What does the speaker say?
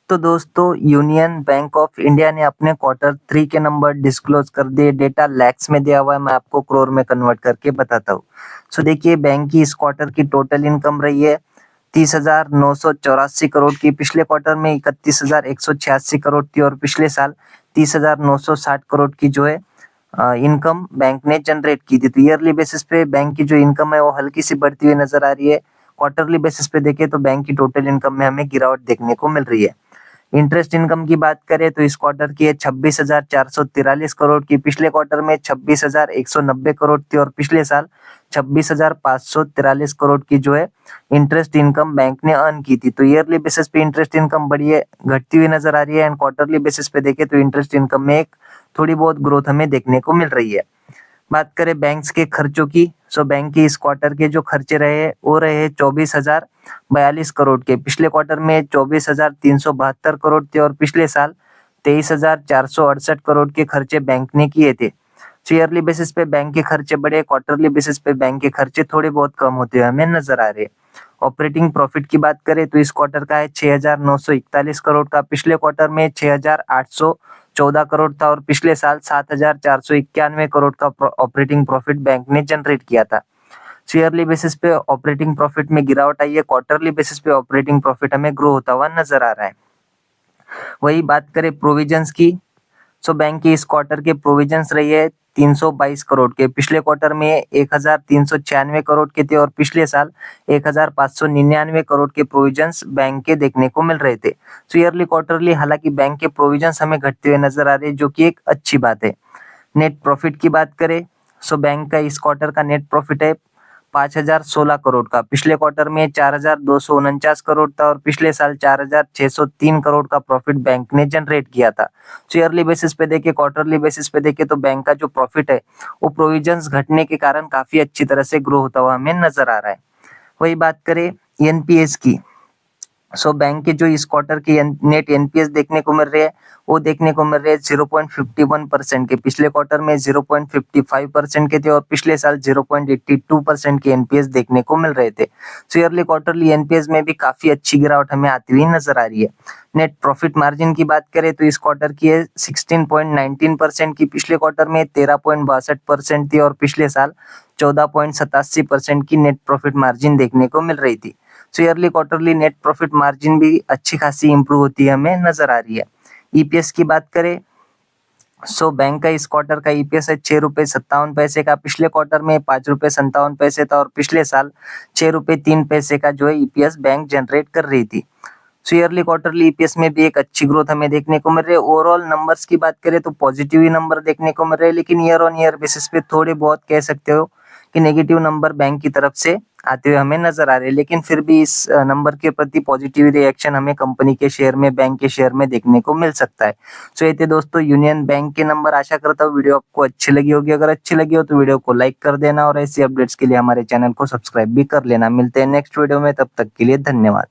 तो दोस्तों union bank of India ने अपने Q3 के नंबर डिस्क्लोज कर दिए। डेटा लैक्स में दिया हुआ है, मैं आपको करोड़ में कन्वर्ट करके बताता हूँ। सो देखिए, बैंक की इस क्वार्टर की टोटल इनकम रही है 30,984 करोड़ की। पिछले क्वार्टर में 31,186 करोड़ थी और पिछले साल 30,960 करोड़ की जो है इनकम बैंक ने जनरेट की थी। तो ईयरली बेसिस पे बैंक की जो इनकम है वो हल्की सी बढ़ती हुई नजर आ रही है। क्वार्टरली बेसिस पे देखें तो बैंक की टोटल इनकम में हमें गिरावट देखने को मिल रही है। इंटरेस्ट इनकम की बात करें तो इस क्वार्टर की है 26,443 करोड़ की। पिछले क्वार्टर में 26,190 करोड़ थी और पिछले साल 26,543 करोड़ की जो है इंटरेस्ट इनकम बैंक ने अर्न की थी। तो ईयरली बेसिस पे इंटरेस्ट इनकम बढ़ी है, घटती हुई नजर आ रही है। एंड क्वार्टरली बेसिस पे देखें तो इंटरेस्ट इनकम में एक थोड़ी बहुत ग्रोथ हमें देखने को मिल रही है। बात करें बैंक्स के खर्चों की, सो बैंक के इस क्वार्टर के जो खर्चे रहे वो रहे 24,042 करोड़ के। पिछले क्वार्टर में 24,372 करोड़ थे और पिछले साल 23,468 करोड़ के खर्चे बैंक ने किए थे। ईयरली बेसिस पे बैंक के खर्चे बढ़े, क्वार्टरली बेसिस पे बैंक के खर्चे थोड़े बहुत कम होते हुए हमें नजर आ रहे हैं। ऑपरेटिंग प्रॉफिट की बात करें तो इस क्वार्टर का है 6,941 करोड़ का। पिछले क्वार्टर में 6,814 करोड़ था और पिछले साल 7,491 करोड़ का ऑपरेटिंग प्रॉफिट बैंक ने जनरेट किया था। ईयरली बेसिस पे ऑपरेटिंग प्रॉफिट में गिरावट आई है, क्वार्टरली बेसिस पे ऑपरेटिंग प्रॉफिट हमें ग्रो होता हुआ नजर आ रहा है। वही बात करें प्रोविजंस की, सो बैंक की इस क्वार्टर के प्रोविजंस रही है 322 करोड़ के। पिछले क्वार्टर में 1,396 करोड़ के थे और पिछले साल 1,599 करोड़ के प्रोविजंस बैंक के देखने को मिल रहे थे। सो ईयरली क्वार्टरली हालांकि बैंक के प्रोविजंस हमें घटते हुए नजर आ रहे हैं, जो कि एक अच्छी बात है। नेट प्रॉफिट की बात करें, सो बैंक का इस क्वार्टर का नेट प्रॉफिट है 5,016 करोड़ का। पिछले क्वार्टर में 4,249 करोड़ था और पिछले साल 4,603 करोड़ का प्रॉफिट बैंक ने जनरेट किया था। ईयरली बेसिस पे देखे, क्वार्टरली बेसिस पे देखे तो बैंक का जो प्रॉफिट है वो प्रोविजंस घटने के कारण काफी अच्छी तरह से ग्रो होता हुआ हमें नजर आ रहा है। वही बात करें एनपीएस की, सो बैंक के जो इस क्वार्टर की नेट एनपीएस देखने को मिल रहे हैं वो देखने को मिल रहे हैं 0.51% के। पिछले क्वार्टर में 0.55% के थे और पिछले साल 0.82% के एनपीएस देखने को मिल रहे थे। सो ईयरली क्वार्टरली एनपीएस में भी काफी अच्छी गिरावट हमें आती हुई नजर आ रही है। नेट प्रॉफिट मार्जिन की बात करें तो इस क्वार्टर की है 16.19% की। पिछले क्वार्टर में 13.62% थी और पिछले साल 14.87% की नेट प्रॉफिट मार्जिन देखने को मिल रही थी। So yearly quarterly net profit margin भी अच्छी खासी इंप्रूव होती है हमें नजर आ रही है। ईपीएस की बात करें, सो बैंक का इस क्वार्टर का ईपीएस है 6 रुपए 57 पैसे का। पिछले क्वार्टर में 5 रुपए 57 पैसे था और पिछले साल 6 रुपए 3 पैसे का जो है ईपीएस बैंक जनरेट कर रही थी। सो ईयरली क्वार्टरली ईपीएस में भी एक अच्छी ग्रोथ हमें देखने को मिल रही है। ओवरऑल नंबर्स की बात करें तो पॉजिटिव ही नंबर देखने को मिल रहे हैं, लेकिन ईयर ऑन ईयर बेसिस पे थोड़े बहुत कह सकते हो कि नेगेटिव नंबर बैंक की तरफ से आते हुए हमें नजर आ रहे हैं। लेकिन फिर भी इस नंबर के प्रति पॉजिटिव रिएक्शन हमें कंपनी के शेयर में, बैंक के शेयर में देखने को मिल सकता है। सो ये थे दोस्तों यूनियन बैंक के नंबर। आशा करता हूँ वीडियो आपको अच्छी लगी होगी। अगर अच्छी लगी हो तो वीडियो को लाइक कर देना और ऐसी अपडेट्स के लिए हमारे चैनल को सब्सक्राइब भी कर लेना। मिलते हैं नेक्स्ट वीडियो में, तब तक के लिए धन्यवाद।